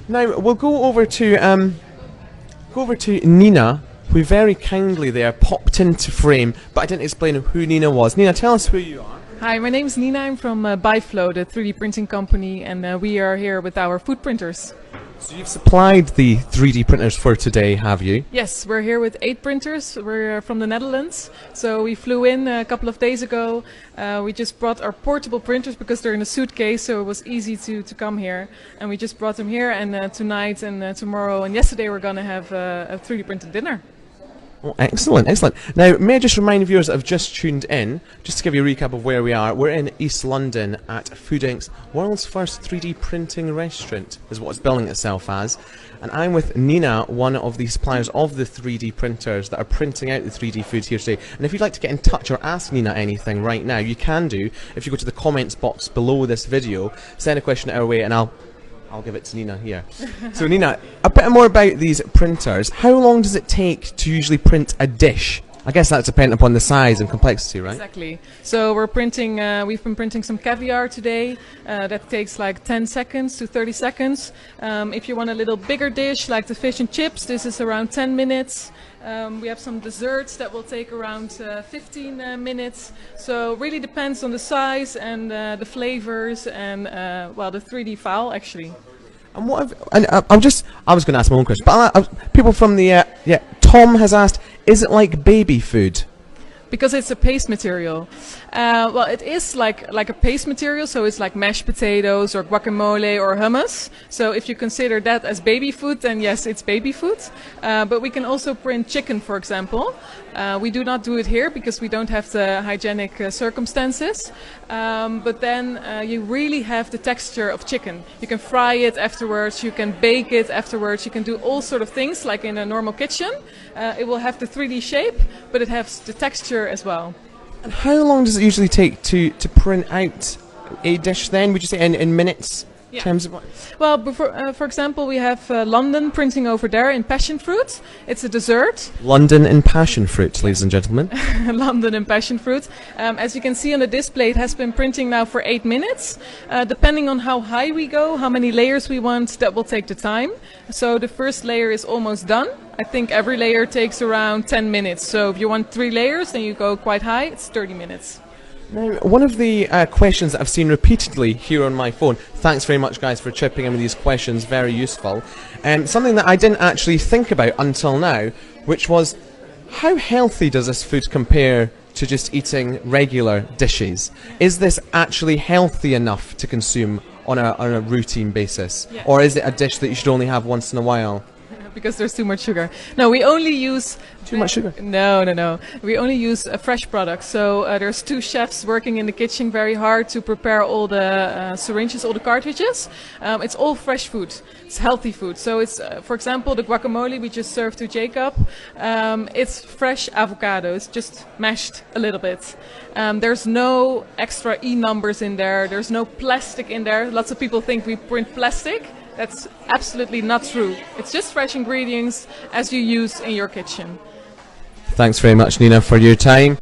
Now we'll go over to Nina, who very kindly there popped into frame, but I didn't explain who Nina was. Nina, tell us who you are. Hi, my name is Nina. I'm from byFlow, the 3D printing company, and we are here with our food printers. So you've supplied the 3D printers for today, have you? Yes, we're here with 8 printers. We're from the Netherlands. So we flew in a couple of days ago. We just brought our portable printers because they're in a suitcase, so it was easy to come here. And we just brought them here, and tonight and tomorrow and yesterday we're going to have a 3D printed dinner. Oh, excellent, excellent. Now, may I just remind viewers that have just tuned in, just to give you a recap of where we are. We're in East London at Food Inc.'s world's first 3D printing restaurant, is what it's billing itself as. And I'm with Nina, one of the suppliers of the 3D printers that are printing out the 3D food here today. And if you'd like to get in touch or ask Nina anything right now, you can do. If you go to the comments box below this video, send a question our way and I'll give it to Nina here. So Nina, a bit more about these printers. How long does it take to usually print a dish? I guess that's dependent upon the size and complexity, right? Exactly. So we're printing, we've been printing some caviar today. That takes like 10 seconds to 30 seconds. If you want a little bigger dish like the fish and chips, this is around 10 minutes. We have some desserts that will take around 15 minutes. So it really depends on the size and the flavors and well, the 3D file actually. And what? I was going to ask my own question, but people from the Tom has asked, is it like baby food? Because it's a paste material. Well, it is like a paste material, so it's like mashed potatoes or guacamole or hummus. So if you consider that as baby food, then yes, it's baby food. But we can also print chicken, for example. We do not do it here because we don't have the hygienic circumstances. But then you really have the texture of chicken. You can fry it afterwards, you can bake it afterwards, you can do all sort of things like in a normal kitchen. It will have the 3D shape, but it has the texture as well. And how long does it usually take to print out a dish then? Would you say in minutes? Yeah. Terms of what? Well, for example, we have London printing over there in passion fruit. It's a dessert. London in passion fruit, ladies and gentlemen. London in passion fruit. As you can see on the display, it has been printing now for 8 minutes. Depending on how high we go, how many layers we want, that will take the time. So the first layer is almost done. I think every layer takes around 10 minutes. So if you want 3 layers, then you go quite high, it's 30 minutes. Now, one of the questions that I've seen repeatedly here on my phone, thanks very much guys for chipping in with these questions, very useful, something that I didn't actually think about until now, which was how healthy does this food compare to just eating regular dishes? Is this actually healthy enough to consume on a routine basis? Yeah. Or is it a dish that you should only have once in a while? Because there's too much sugar. No, we only use... Too much sugar? No. We only use fresh products. So there's 2 chefs working in the kitchen very hard to prepare all the syringes, all the cartridges. It's all fresh food. It's healthy food. So it's, for example, the guacamole we just served to Jacob. It's fresh avocado. It's just mashed a little bit. There's no extra E numbers in there. There's no plastic in there. Lots of people think we print plastic. That's absolutely not true. It's just fresh ingredients as you use in your kitchen. Thanks very much, Nina, for your time.